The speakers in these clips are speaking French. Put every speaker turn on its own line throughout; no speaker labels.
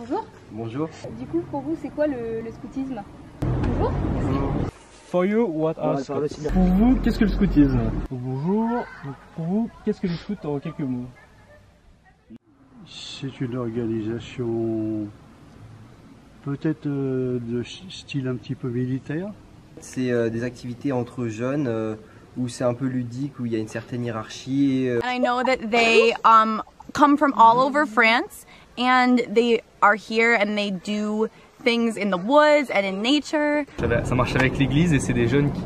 Bonjour.
Bonjour.
Du coup, pour vous, c'est quoi le scoutisme? Bonjour.
For you, what are scouts? Pour vous, qu'est-ce que le scoutisme? Bonjour. Pour vous, qu'est-ce que les scouts en quelques mots?
C'est une organisation peut-être de style un petit peu militaire.
C'est des activités entre jeunes où c'est un peu ludique, où il y a une certaine hiérarchie.
And I know that they come from all over France and they are here and they do things in the woods and in nature.
Ça marche avec l'église et c'est des jeunes qui,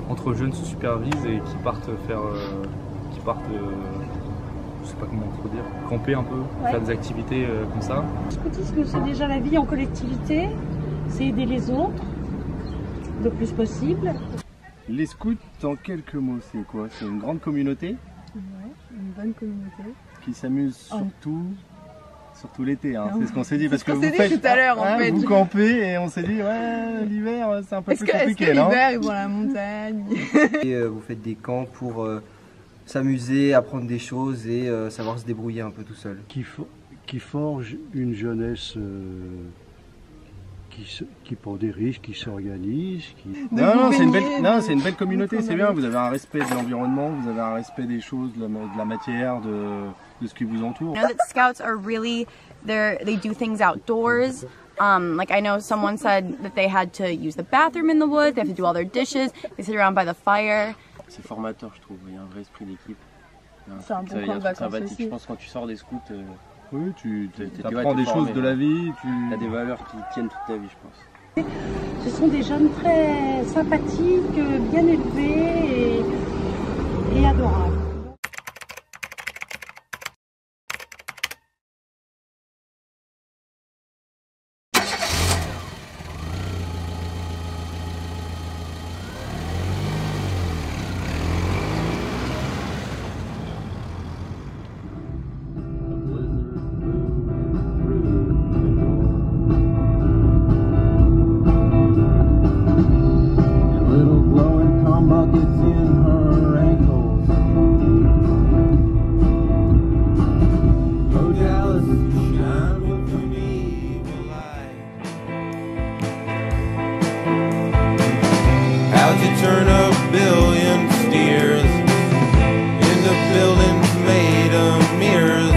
entre jeunes, se supervisent et qui partent faire, je sais pas comment faut dire, camper un peu, faire des activités comme ça.
Le scoutisme, c'est déjà la vie en collectivité, c'est aider les autres le plus possible.
Les scouts, en quelques mots, c'est quoi? C'est une grande communauté?
Ouais, une bonne communauté.
Qui s'amuse surtout l'été, hein. C'est ce qu'on s'est dit, parce que vous
faites tout à l'heure en fait.
Vous campez et on s'est dit ouais, l'hiver c'est un peu plus compliqué, non?
L'hiver ils vont à la montagne.
Et vous faites des camps pour s'amuser, apprendre des choses et savoir se débrouiller un peu tout seul.
Qui forge une jeunesse qui prend des risques, qui s'organise.
Non, c'est une belle communauté, c'est bien. Vous avez un respect de l'environnement, vous avez un respect des choses, de la matière, de ce qui vous entoure.
I know that scouts are really, they do things outdoors. Like I know someone said that they had to use the bathroom in the woods, they have to do all their dishes, they sit around by the fire.
C'est formateur, je trouve. Il y a un vrai esprit d'équipe.
C'est un bon camp de vacances aussi.
Je pense que quand tu sors des scouts,
oui, tu apprends des choses de la vie.
Tu as des valeurs qui tiennent toute ta vie, je pense.
Ce sont des jeunes très sympathiques, bien élevés et adorables.
Turn a billion steers into buildings made of mirrors.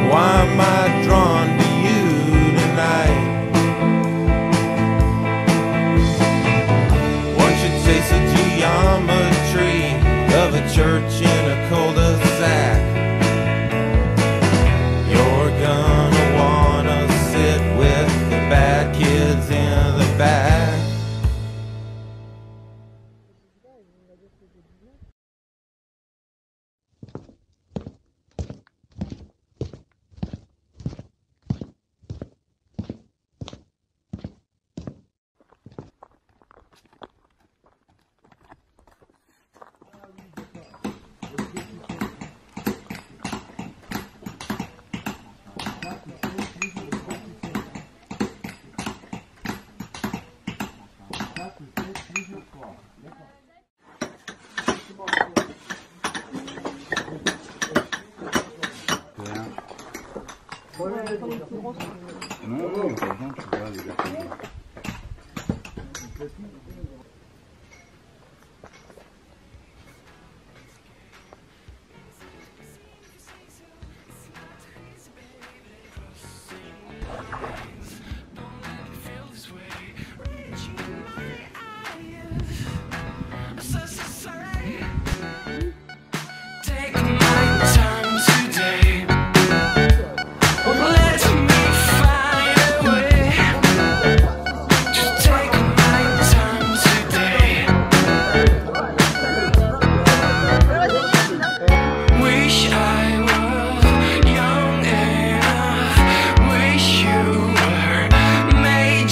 Why am I drawn to you tonight? One should taste the geometry of a church in a cul-de-sac. You're gonna wanna sit with the bad kids in the back.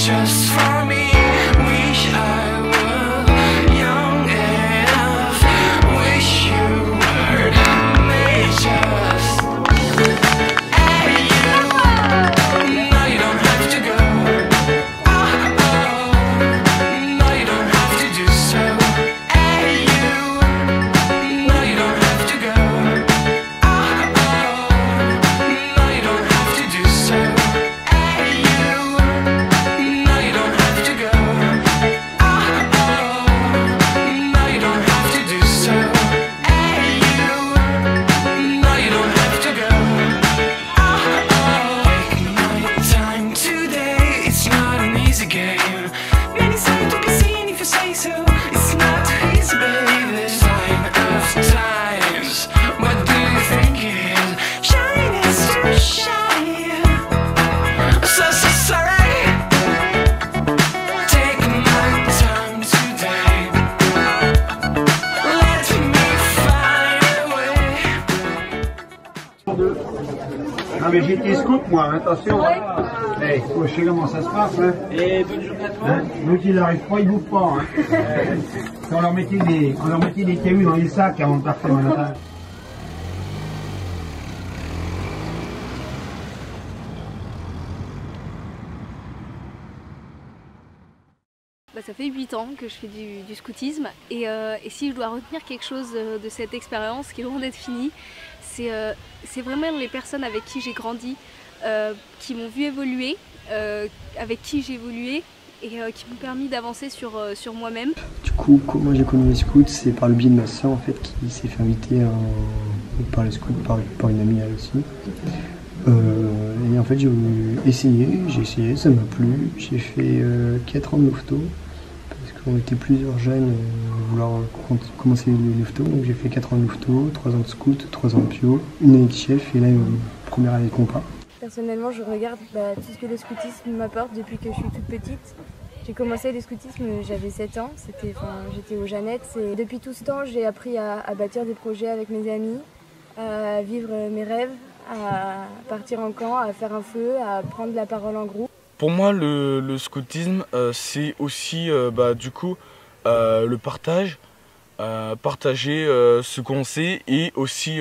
Just for me, wish I were young.
Ah mais j'étais scout moi, hein, attention. Hey, je sais comment ça se passe. Hein.
Et bonne journée à toi.
Hein, l'autre il arrive pas, il bouffe pas. Hein. On leur mettait des cailloux dans les sacs avant de partir le matin.
Ça fait 8 ans que je fais du scoutisme et si je dois retenir quelque chose de cette expérience qui est loin d'être finie, c'est vraiment les personnes avec qui j'ai grandi, qui m'ont vu évoluer, avec qui j'ai évolué et qui m'ont permis d'avancer sur moi-même.
Du coup, comment j'ai connu les scouts, c'est par le biais de ma soeur en fait qui s'est fait inviter par les scouts, par une amie elle aussi. Et en fait j'ai essayé, ça m'a plu, j'ai fait 4 ans de louveteau. Parce qu'on était plusieurs jeunes à vouloir commencer le louveteau, donc j'ai fait 4 ans de louveteau, 3 ans de scout, 3 ans de pio, une année de chef et là une première année de compas.
Personnellement je regarde tout ce que le scoutisme m'apporte depuis que je suis toute petite. J'ai commencé le scoutisme, j'avais 7 ans, j'étais aux Jeannettes et depuis tout ce temps j'ai appris à bâtir des projets avec mes amis, à vivre mes rêves, à partir en camp, à faire un feu, à prendre la parole en groupe.
Pour moi, le scoutisme, c'est aussi du coup le partage, partager ce qu'on sait et aussi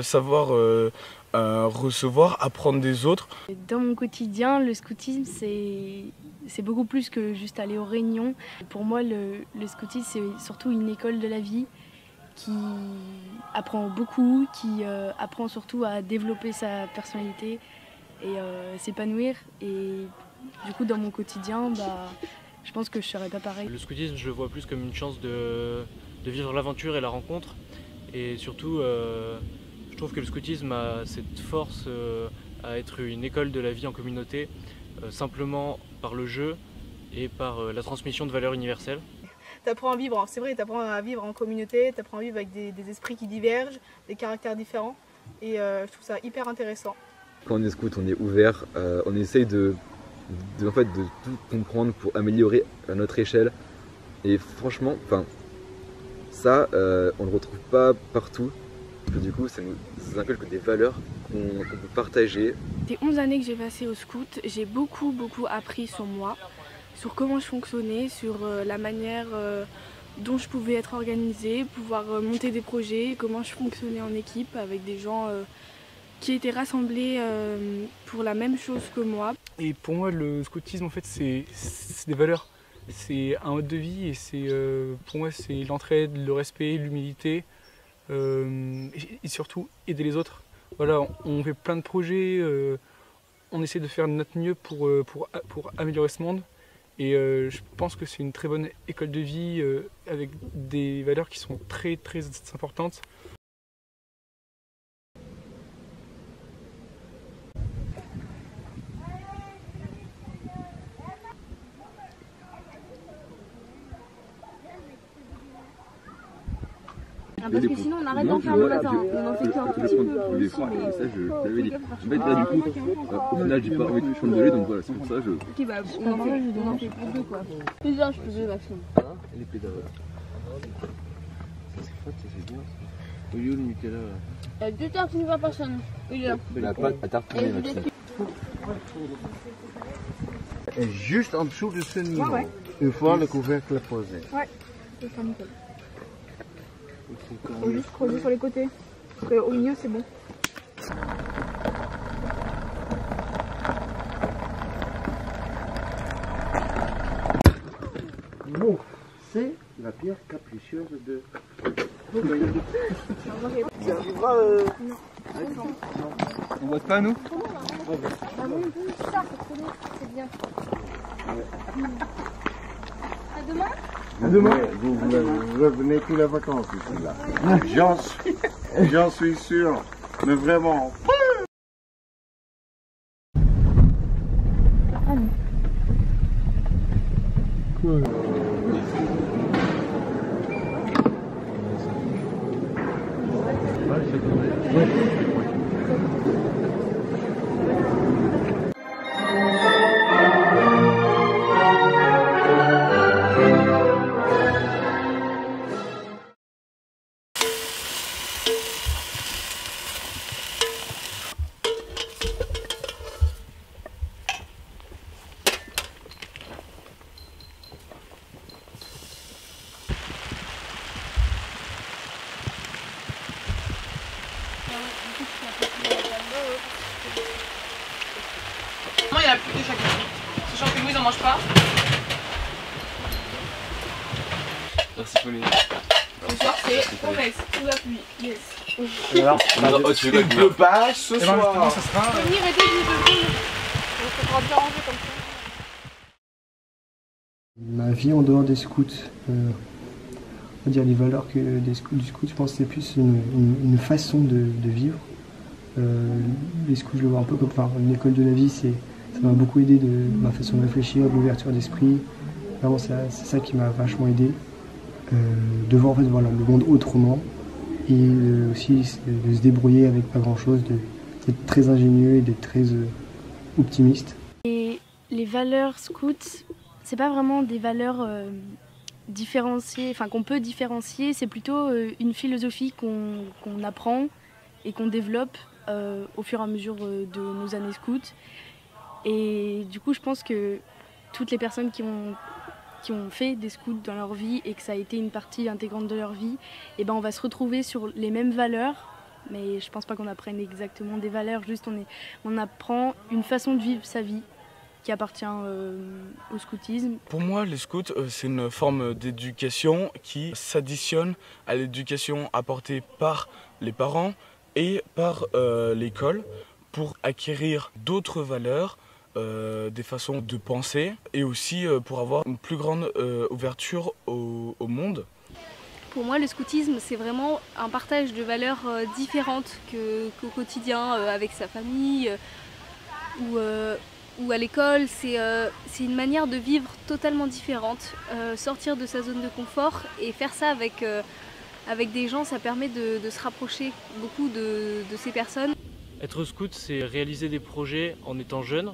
savoir recevoir, apprendre des autres.
Dans mon quotidien, le scoutisme, c'est beaucoup plus que juste aller aux réunions. Pour moi, le scoutisme, c'est surtout une école de la vie qui apprend beaucoup, qui apprend surtout à développer sa personnalité et s'épanouir. Et du coup, dans mon quotidien, je pense que je ne serais pas pareil.
Le scoutisme, je le vois plus comme une chance de vivre l'aventure et la rencontre. Et surtout, je trouve que le scoutisme a cette force à être une école de la vie en communauté, simplement par le jeu et par la transmission de valeurs universelles.
T'apprends à vivre, c'est vrai, t'apprends à vivre en communauté, t'apprends à vivre avec des esprits qui divergent, des caractères différents. Et je trouve ça hyper intéressant.
Quand on est scout, on est ouvert, on essaye de tout comprendre pour améliorer à notre échelle. Et franchement, ça, on ne le retrouve pas partout. Du coup, ça nous inculque des valeurs qu'on peut partager.
Des 11 années que j'ai passées au scout, j'ai beaucoup appris sur moi, sur comment je fonctionnais, sur la manière dont je pouvais être organisée, pouvoir monter des projets, comment je fonctionnais en équipe avec des gens qui étaient rassemblés pour la même chose que moi.
Et pour moi, le scoutisme, en fait, c'est des valeurs. C'est un mode de vie et pour moi, c'est l'entraide, le respect, l'humilité et surtout aider les autres. Voilà, on fait plein de projets, on essaie de faire de notre mieux pour améliorer ce monde. Et je pense que c'est une très bonne école de vie avec des valeurs qui sont très importantes.
Parce que sinon on arrête d'en faire le matin, on en fait qu'un tout petit peu aussi, mais...
Ça, je l'avais dit. En fait, là, du coup, au final, j'ai pas envie de prendre de lait, donc voilà, c'est pour ça que je...
Ok, bah, on en fait pour deux, quoi. Plusieurs, je peux deux maximum.
Et les pédales. Ça, c'est fort, ça, c'est bien. Oui, le Nutella, là.
Il y a 2 tartines par personne. Il est là.
La pâte à tartiner, Maxime.
Et juste en dessous de ce niveau, une fois le couvercle posé.
Ouais, c'est ça, nickel. Il faut juste creuser sur les côtés. Parce qu'au milieu, c'est bon.
Bon, c'est la pierre capricieuse de...
Tu arriveras On vote pas, nous?
Ah oui, ça, c'est trop bien. C'est bien. À demain?
À demain. Vous revenez tous les vacances ici, là. J'en suis sûr. Mais vraiment.
Cool.
en a plus de chaque équipe. Sachant que nous, ils n'en mangent pas.
Merci Pauline.
Ce soir, c'est promesse, sous la pluie. Yes.
Alors,
tu veux quoi,
pas ce
soir. Ça sera...
Venir aider les deux. On pourra bien ranger comme ça.
Ma vie en dehors des scouts, on va dire les valeurs du scout, je pense que c'est plus une façon de vivre. Les scouts, je le vois un peu comme une école de la vie, ça m'a beaucoup aidé de ma façon de réfléchir, de l'ouverture d'esprit. Vraiment, c'est ça qui m'a vachement aidé. De voir en fait, voilà, le monde autrement et aussi de se débrouiller avec pas grand chose, d'être très ingénieux et d'être très optimiste.
Et les valeurs scouts, c'est pas vraiment des valeurs différenciées, enfin qu'on peut différencier, c'est plutôt une philosophie qu'on apprend et qu'on développe au fur et à mesure de nos années scouts. Et du coup, je pense que toutes les personnes qui ont fait des scouts dans leur vie et que ça a été une partie intégrante de leur vie, et ben on va se retrouver sur les mêmes valeurs, mais je pense pas qu'on apprenne exactement des valeurs, juste on apprend une façon de vivre sa vie qui appartient au scoutisme.
Pour moi, les scouts, c'est une forme d'éducation qui s'additionne à l'éducation apportée par les parents et par l'école pour acquérir d'autres valeurs, des façons de penser et aussi pour avoir une plus grande ouverture au monde.
Pour moi, le scoutisme, c'est vraiment un partage de valeurs différentes qu'au quotidien avec sa famille ou à l'école. C'est une manière de vivre totalement différente. Sortir de sa zone de confort et faire ça avec des gens, ça permet de se rapprocher beaucoup de ces personnes.
Être scout, c'est réaliser des projets en étant jeune.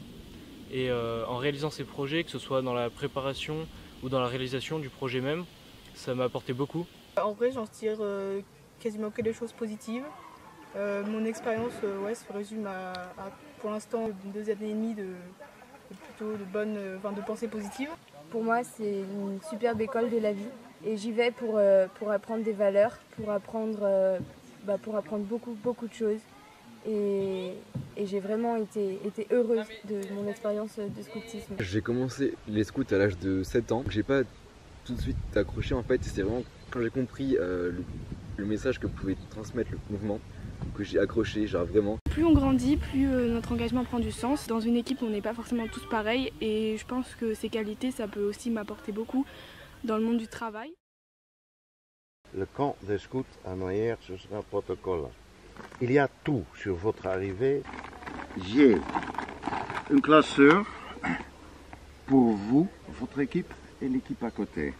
Et en réalisant ces projets, que ce soit dans la préparation ou dans la réalisation du projet même, ça m'a apporté beaucoup.
En vrai, j'en tire quasiment que des choses positives. Mon expérience se résume à pour l'instant 2 années et demie de pensée positive.
Pour moi, c'est une superbe école de la vie et j'y vais pour apprendre des valeurs, pour apprendre beaucoup de choses. Et j'ai vraiment été heureuse de mon expérience de scoutisme.
J'ai commencé les scouts à l'âge de 7 ans. J'ai pas tout de suite accroché en fait, c'est vraiment quand j'ai compris le message que pouvait transmettre le mouvement que j'ai accroché, genre vraiment.
Plus on grandit, plus notre engagement prend du sens. Dans une équipe, on n'est pas forcément tous pareils et je pense que ces qualités, ça peut aussi m'apporter beaucoup dans le monde du travail.
Le camp des scouts à Noyers, ce sera un protocole. Il y a tout sur votre arrivée. J'ai une classeur pour vous, votre équipe et l'équipe à côté.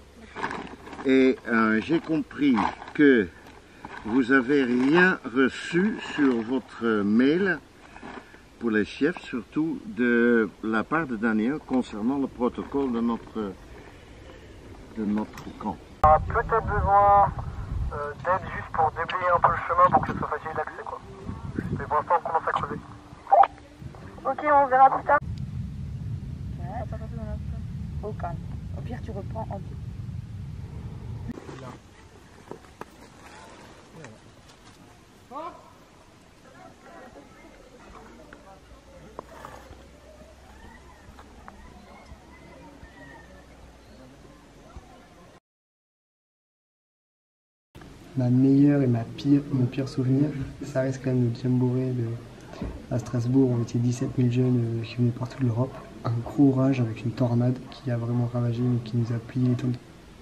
Et j'ai compris que vous n'avez rien reçu sur votre mail, pour les chefs surtout, de la part de Daniel concernant le protocole de notre camp.
On a peut-être besoin d'aide juste pour déblayer un peu le chemin pour que ce soit facile d'accès, quoi. Mais pour l'instant, on commence à creuser.
Ok, on verra plus tard. Au calme. Au pire, tu reprends en dessous.
Ma meilleure et mon pire souvenir, ça reste quand même le Jamboree à Strasbourg. On était 17 000 jeunes qui venaient partout de l'Europe. Un gros orage avec une tornade qui a vraiment ravagé mais qui nous a plié les tentes.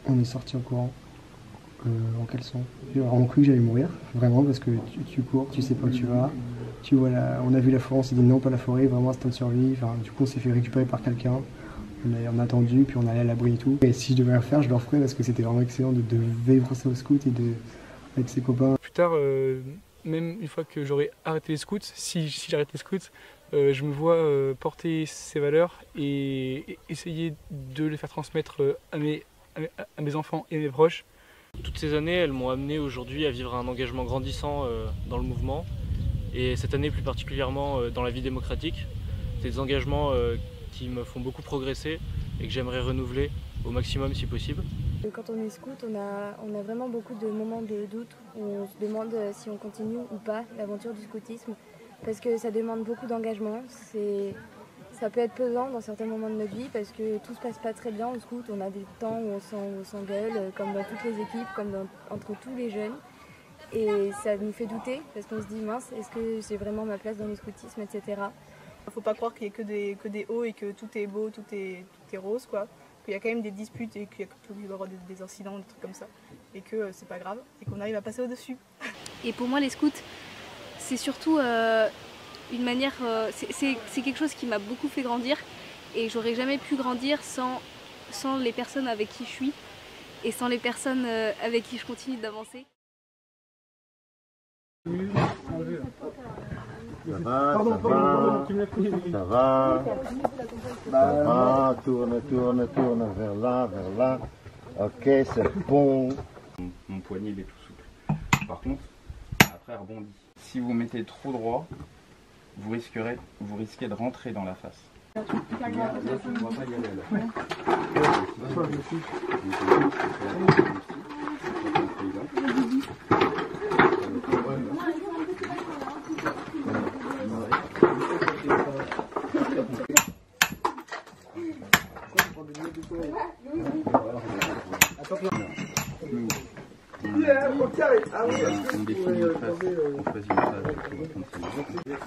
On est sorti en courant, en caleçon. J'ai vraiment cru que j'allais mourir, vraiment, parce que tu cours, tu sais pas où tu vas. Tu vois on a vu la forêt, on s'est dit non, pas la forêt, vraiment instinct de survie. Enfin, du coup, on s'est fait récupérer par quelqu'un. On a attendu, puis on allait à l'abri et tout. Et si je devais le refaire, je le referais parce que c'était vraiment excellent de vivre ça au scout et avec ses copains.
Plus tard, même une fois que j'aurai arrêté les scouts, si j'arrête les scouts, je me vois porter ces valeurs et essayer de les faire transmettre à mes enfants et à mes proches.
Toutes ces années, elles m'ont amené aujourd'hui à vivre un engagement grandissant dans le mouvement. Et cette année plus particulièrement dans la vie démocratique. C'est des engagements qui me font beaucoup progresser et que j'aimerais renouveler au maximum si possible.
Quand on est scout, on a vraiment beaucoup de moments de doute où on se demande si on continue ou pas l'aventure du scoutisme parce que ça demande beaucoup d'engagement. C'est ça peut être pesant dans certains moments de notre vie parce que tout se passe pas très bien au scout. On a des temps où on s'engueule, comme dans toutes les équipes, comme entre tous les jeunes. Et ça nous fait douter parce qu'on se dit mince, est-ce que j'ai vraiment ma place dans le scoutisme, etc.
Il ne faut pas croire qu'il n'y a que des hauts et que tout est beau, tout est rose, quoi. Qu'il y a quand même des disputes et qu'il va y avoir des incidents, des trucs comme ça. Et que c'est pas grave et qu'on arrive à passer au-dessus.
Et pour moi, les scouts, c'est surtout une manière. C'est quelque chose qui m'a beaucoup fait grandir. Et j'aurais jamais pu grandir sans les personnes avec qui je suis et sans les personnes avec qui je continue d'avancer.
Ça va, tourne vers là. Ok, c'est bon.
Mon poignet il est tout souple. Par contre, après rebondit. Si vous mettez trop droit, vous risquez de rentrer dans la face. On définit une phase, on choisit une phase pour reprendre ses mains.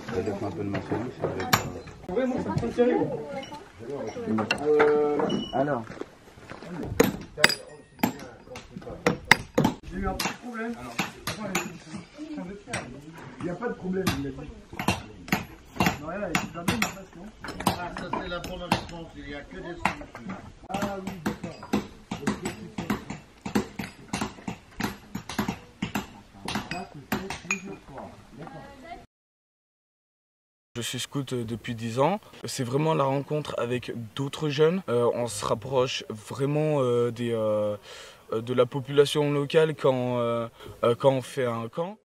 Ça doit être un peu de maçonnerie, ça doit être...
Ouais, non, ça peut tirer.
Alors.
J'ai eu un petit problème. Il n'y a pas de problème, il a dit. Non, là, il est bien ma passion.
Ah, ça c'est la bonne réponse, il n'y a que des solutions.
Ah oui, d'accord.
Je suis scout depuis 10 ans. C'est vraiment la rencontre avec d'autres jeunes. On se rapproche vraiment de la population locale quand on fait un camp.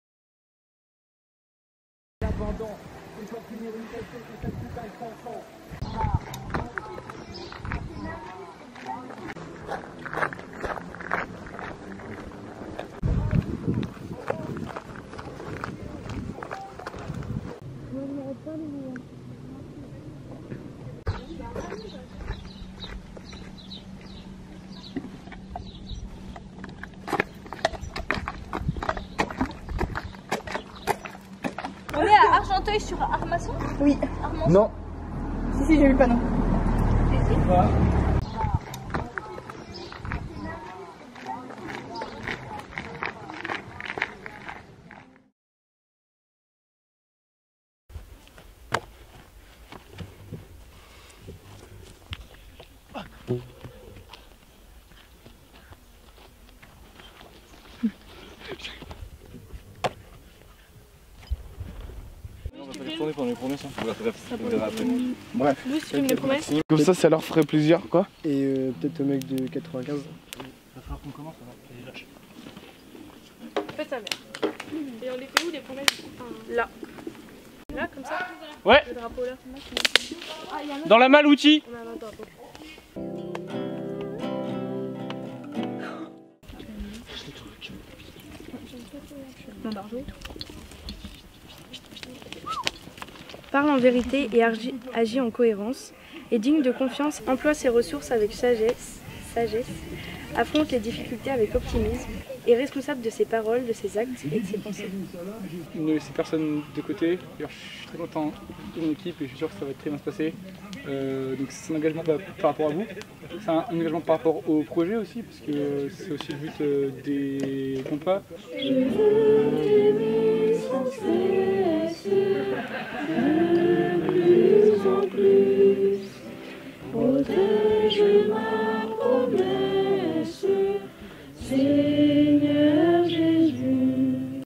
On est à Argenteuil sur Armasson?
Oui.
Armançon.
Non.
Si, j'ai eu le panneau.
Bref.
Comme ça leur ferait plaisir, quoi.
Et peut-être au mec de 95.
Il va falloir qu'on commence, on va les lâcher.
Fais ta mère. Et on les fait où les promesses? Là. Là, comme ça?
Ouais.
Le drapeau là.
Dans la malle outil.
On a un drapeau.
Parle en vérité et agit en cohérence, est digne de confiance, emploie ses ressources avec sagesse, affronte les difficultés avec optimisme, est responsable de ses paroles, de ses actes et de ses pensées.
Ne laissez personne de côté. Je suis très content de mon équipe et je suis sûr que ça va très bien se passer. Donc c'est un engagement par rapport à vous, c'est un engagement par rapport au projet aussi, parce que c'est aussi le but des compas.
Protège ma promesse, Seigneur Jésus.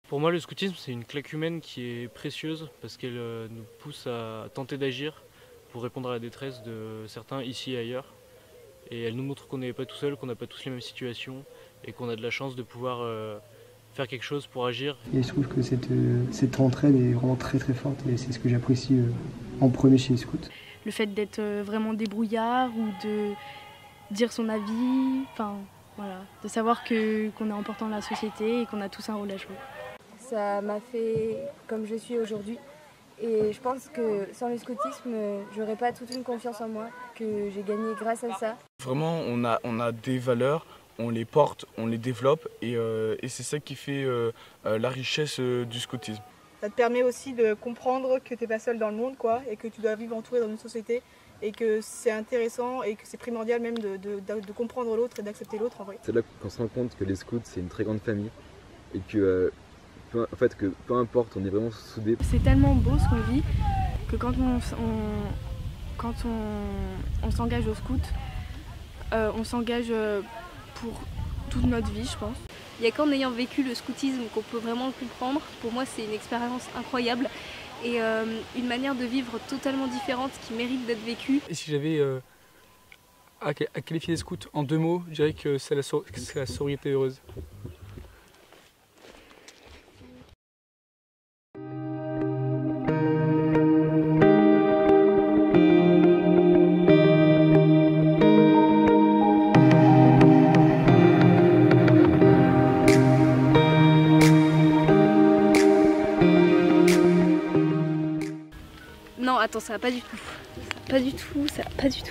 Pour moi, le scoutisme, c'est une claque humaine qui est précieuse parce qu'elle nous pousse à tenter d'agir pour répondre à la détresse de certains ici et ailleurs. Et elle nous montre qu'on n'est pas tout seul, qu'on n'a pas tous les mêmes situations et qu'on a de la chance de pouvoir faire quelque chose pour agir.
Et je trouve que cette entraide est vraiment très très forte et c'est ce que j'apprécie en premier chez les scouts.
Le fait d'être vraiment débrouillard ou de dire son avis, enfin Voilà, de savoir qu'on est important dans la société et qu'on a tous un rôle à jouer.
Ça m'a fait comme je suis aujourd'hui. Et je pense que sans le scoutisme, j'aurais pas toute une confiance en moi que j'ai gagnée grâce à ça.
Vraiment, on a des valeurs, on les porte, on les développe et c'est ça qui fait la richesse du scoutisme.
Ça te permet aussi de comprendre que tu n'es pas seul dans le monde, quoi, et que tu dois vivre entouré dans une société et que c'est intéressant et que c'est primordial même de comprendre l'autre et d'accepter l'autre en vrai.
C'est là qu'on se rend compte que les scouts c'est une très grande famille et que, peu importe, on est vraiment soudés.
C'est tellement beau ce qu'on vit que quand on s'engage au scout, on s'engage pour toute notre vie, je pense.
Il n'y a qu'en ayant vécu le scoutisme qu'on peut vraiment le comprendre. Pour moi, c'est une expérience incroyable et une manière de vivre totalement différente qui mérite d'être vécue.
Et si j'avais à qualifier les scouts en 2 mots, je dirais que c'est la sororité heureuse.
Non, attends, ça va pas du tout. Ça va pas du tout, ça va pas du tout.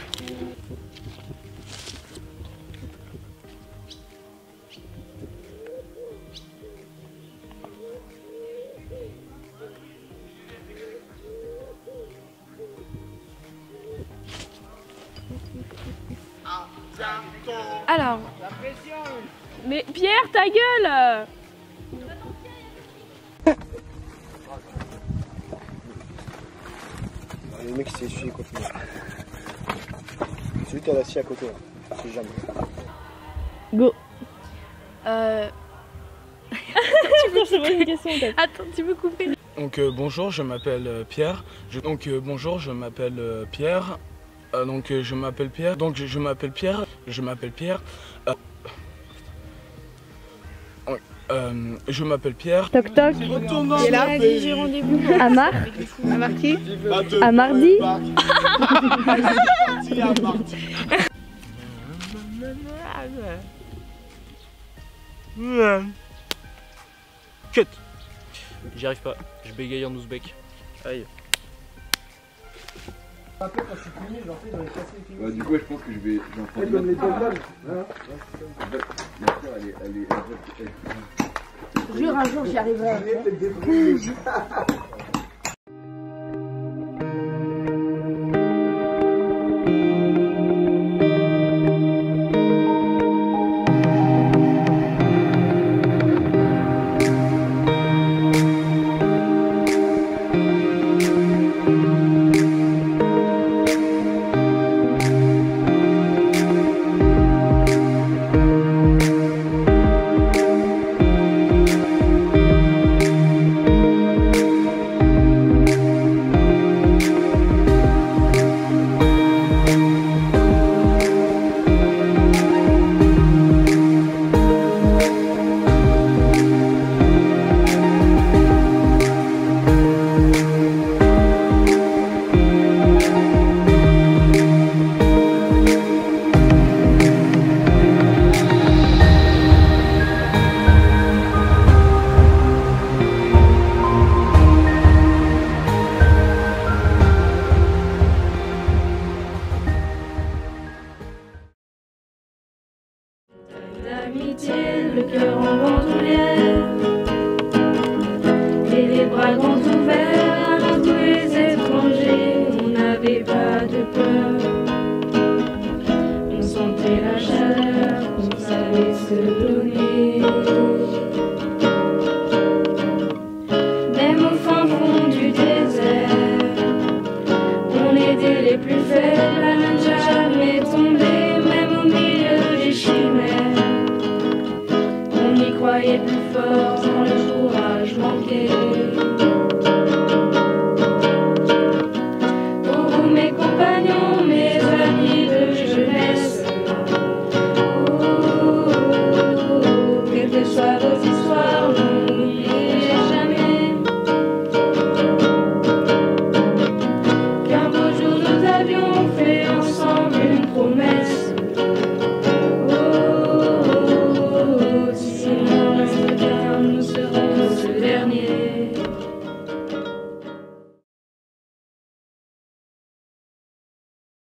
Alors. Mais Pierre, ta gueule!
Le mec s'est essuyé contre moi. Celui qui a assis à côté, là. C'est jamais.
Go.
Tu peux poser une question peut-être.
Attends, tu peux couper.
Donc bonjour, je m'appelle Pierre. Bonjour, je m'appelle Pierre. Je m'appelle Pierre. Je m'appelle Pierre. Je m'appelle Pierre. Je m'appelle Pierre.
Toc toc.
Et là,
j'ai rendez-vous. À Marc.
À marquer.
À mardi.
Cut. J'y arrive pas, je bégaye en ouzbek. Aïe.
Du coup, je pense que je vais en prendre une autre.
Jure, un jour j'y arriverai.
L'amitié, le cœur en bandoulière et les bras grands ouverts à tous les étrangers. On n'avait pas de peur, on sentait la chaleur, on savait se donner. Même au fin fond du désert, on aidait les plus faibles à ne jamais tomber.